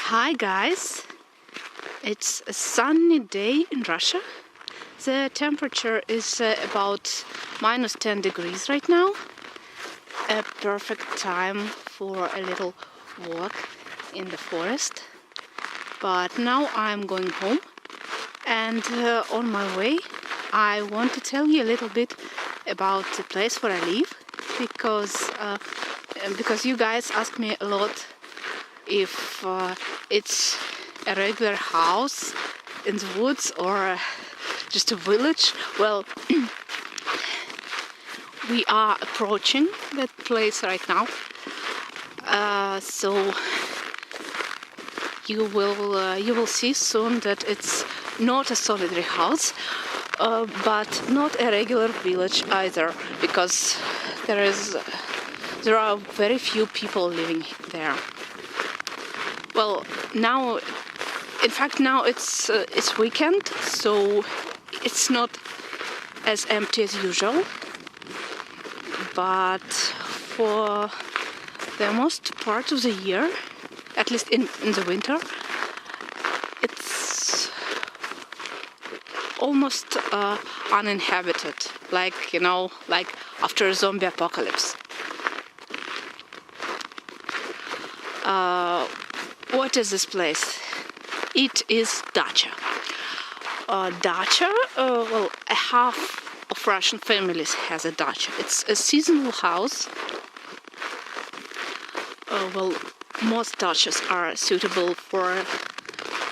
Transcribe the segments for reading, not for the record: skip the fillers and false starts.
Hi guys, it's a sunny day in Russia. The temperature is about -10 degrees right now. A perfect time for a little walk in the forest. But now I'm going home, and on my way I want to tell you a little bit about the place where I live, because you guys ask me a lot if it's a regular house in the woods or just a village. Well, we are approaching that place right now, so you will see soon that it's not a solitary house, but not a regular village either, because there are very few people living there. Well, now, in fact, now it's weekend, so it's not as empty as usual. But for the most part of the year, at least in the winter, it's almost uninhabited, like after a zombie apocalypse. What is this place? It is DACHA. DACHA, well, a half of Russian families has a dacha. It's a seasonal house. Well, most dachas are suitable for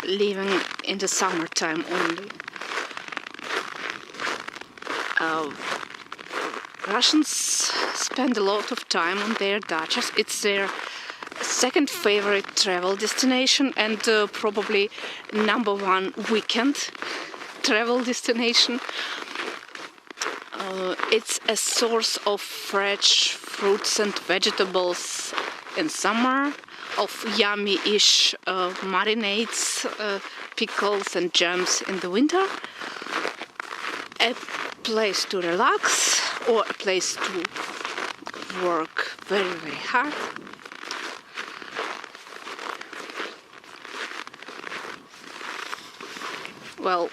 living in the summertime only. Russians spend a lot of time on their dachas. It's their second favorite travel destination, and probably #1 weekend travel destination. It's a source of fresh fruits and vegetables in summer, of yummy-ish marinades, pickles and jams in the winter, a place to relax or a place to work very, very hard. Well,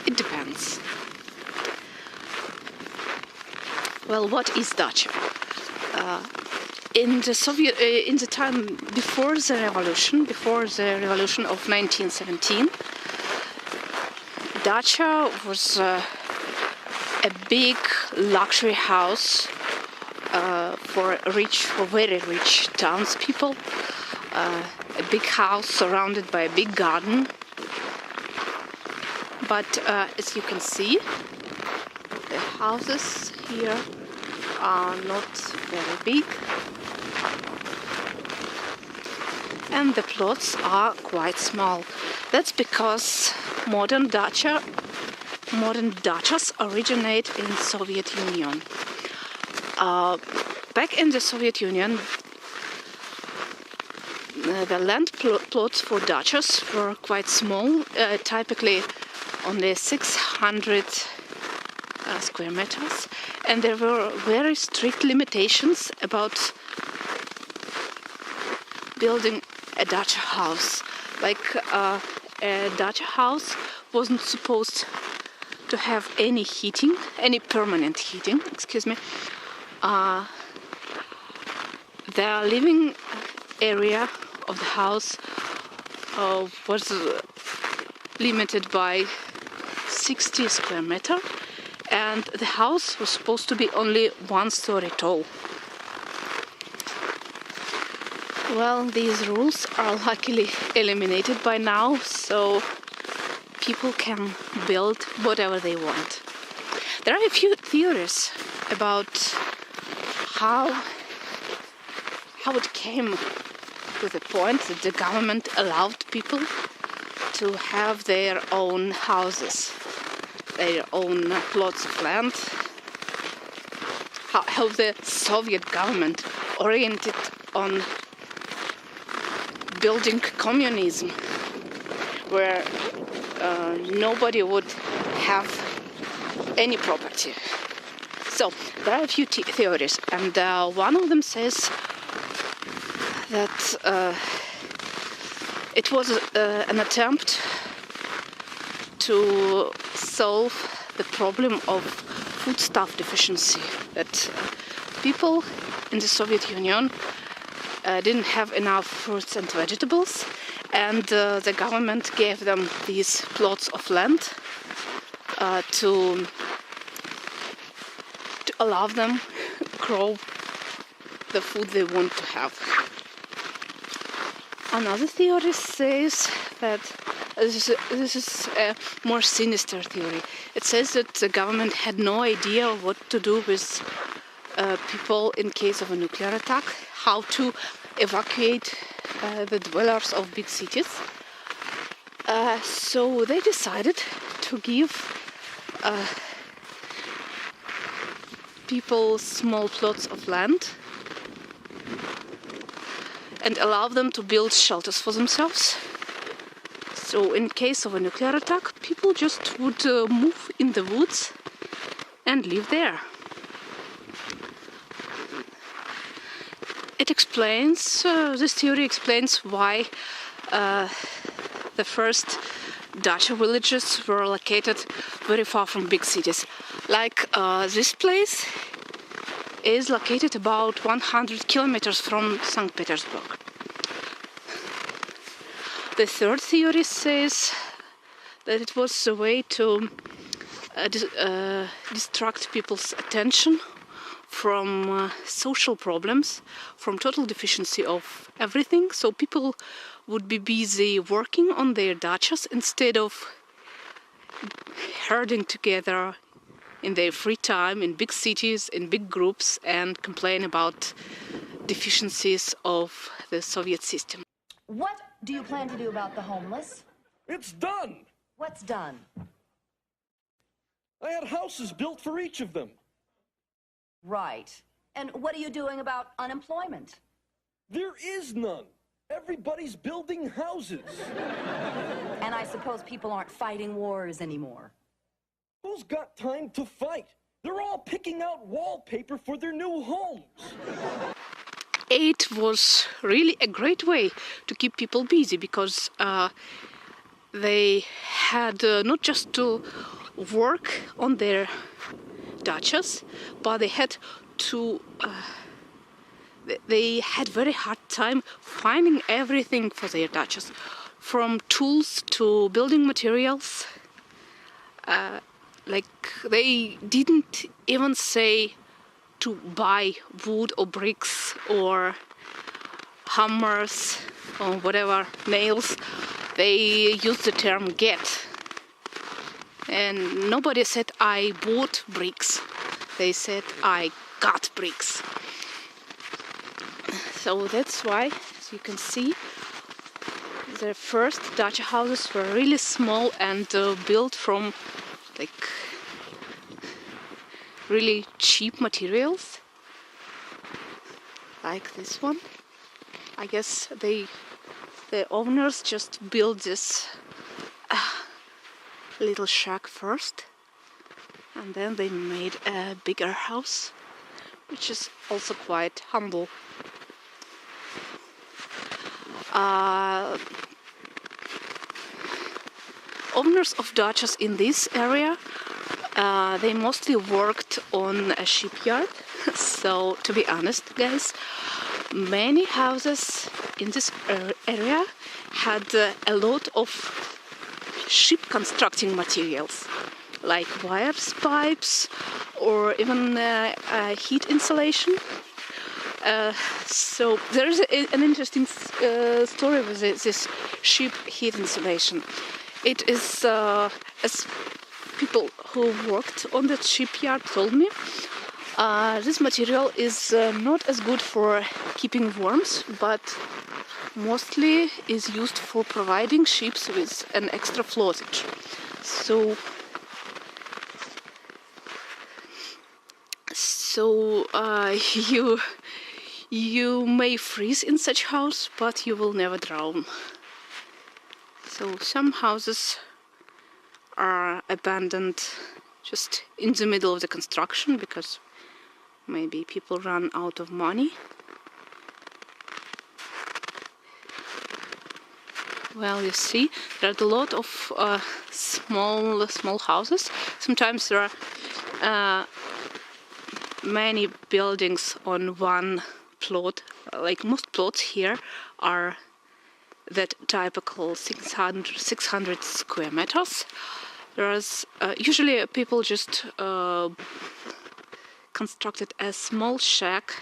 it depends. Well, what is dacha? In the time before the revolution of 1917, dacha was a big luxury house for very rich townspeople. A big house surrounded by a big garden. But as you can see, the houses here are not very big, and the plots are quite small. That's because modern dachas originate in Soviet Union. Back in the Soviet Union, the land plots for dachas were quite small, typically only 600 square meters, and there were very strict limitations about building a dacha house. Like a dacha house wasn't supposed to have any heating, any permanent heating, excuse me. The living area of the house was limited by 60 square meter, and the house was supposed to be only 1 story tall. Well, these rules are luckily eliminated by now, so people can build whatever they want. There are a few theories about how it came to the point that the government allowed people to have their own houses, their own plots of land. How the Soviet government oriented on building communism, where nobody would have any property. So there are a few theories, and one of them says that it was an attempt to solve the problem of foodstuff deficiency, that people in the Soviet Union didn't have enough fruits and vegetables, and the government gave them these plots of land to allow them grow the food they want to have. Another theory says that this is a more sinister theory. It says that the government had no idea what to do with people in case of a nuclear attack, how to evacuate the dwellers of big cities. So they decided to give people small plots of land and allow them to build shelters for themselves. So in case of a nuclear attack, people just would move in the woods and live there. It explains, this theory explains why the first dacha villages were located very far from big cities. Like this place is located about 100 kilometers from St. Petersburg. The third theory says that it was a way to distract people's attention from social problems, from total deficiency of everything. So people would be busy working on their dachas instead of herding together in their free time in big cities, in big groups, and complain about deficiencies of the Soviet system. What do you plan to do about the homeless? It's done! What's done? I had houses built for each of them. Right. And what are you doing about unemployment? There is none. Everybody's building houses. And I suppose people aren't fighting wars anymore. Who's got time to fight? They're all picking out wallpaper for their new homes. It was really a great way to keep people busy, because they had not just to work on their dachas, but they had to they had very hard time finding everything for their dachas, from tools to building materials. Like, they didn't even say to buy wood or bricks or hammers or whatever, nails. They used the term get. And nobody said, I bought bricks. They said, I got bricks. So that's why, as you can see, the first dacha houses were really small and built from like really cheap materials, like this one. I guess the owners just built this little shack first, and then they made a bigger house, which is also quite humble. Owners of dachas in this area, they mostly worked on a shipyard. So, to be honest, guys, many houses in this area had a lot of ship constructing materials, like wires, pipes, or even heat insulation. So there is an interesting story with this ship heat insulation. It is, as people who worked on the shipyard told me, this material is not as good for keeping worms, but mostly is used for providing ships with an extra floatage. So you may freeze in such house, but you will never drown. So some houses are abandoned just in the middle of the construction because maybe people run out of money. Well, you see, there are a lot of small houses. Sometimes there are many buildings on one plot. Like most plots here are that typical 600 square meters. There's usually people just constructed a small shack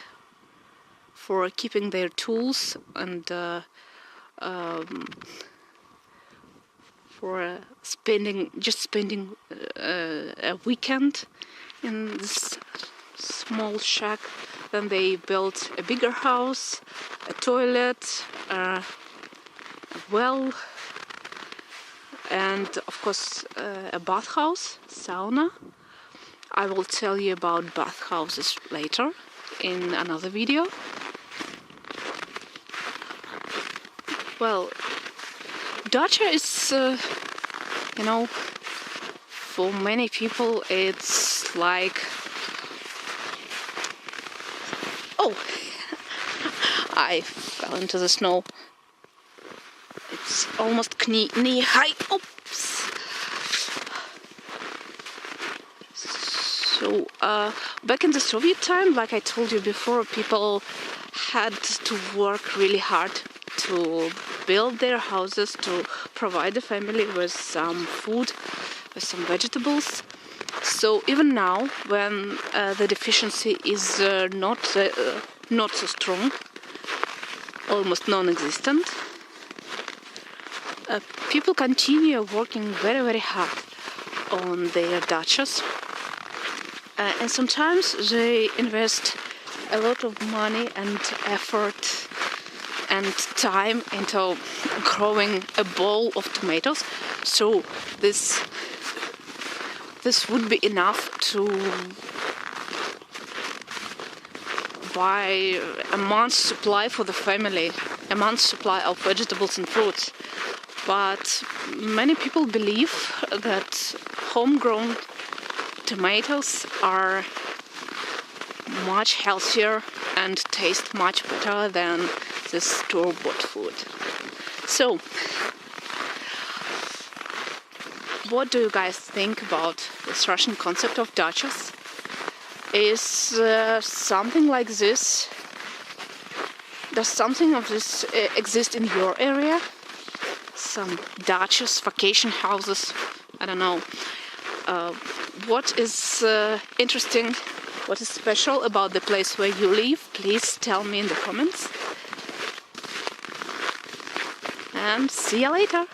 for keeping their tools and for spending a weekend in this small shack. Then they built a bigger house, a toilet, a well, and of course a bathhouse, sauna. I will tell you about bathhouses later in another video. Well, dacha is, you know, for many people it's like, oh, I fell into the snow. It's almost knee high. Oops. So back in the Soviet time, like I told you before, people had to work really hard to build their houses, to provide the family with some food, with some vegetables. So even now, when the deficiency is not so strong, almost non-existent, people continue working very, very hard on their dachas, and sometimes they invest a lot of money and effort and time into growing a bowl of tomatoes. So this would be enough to buy a month's supply for the family, a month's supply of vegetables and fruits. But many people believe that homegrown tomatoes are much healthier and taste much better than this store-bought food. So, what do you guys think about this Russian concept of dachas? Is something like this? Does something of this exist in your area? Some dachas, vacation houses, I don't know. What is interesting, what is special about the place where you live? Please tell me in the comments. And see you later.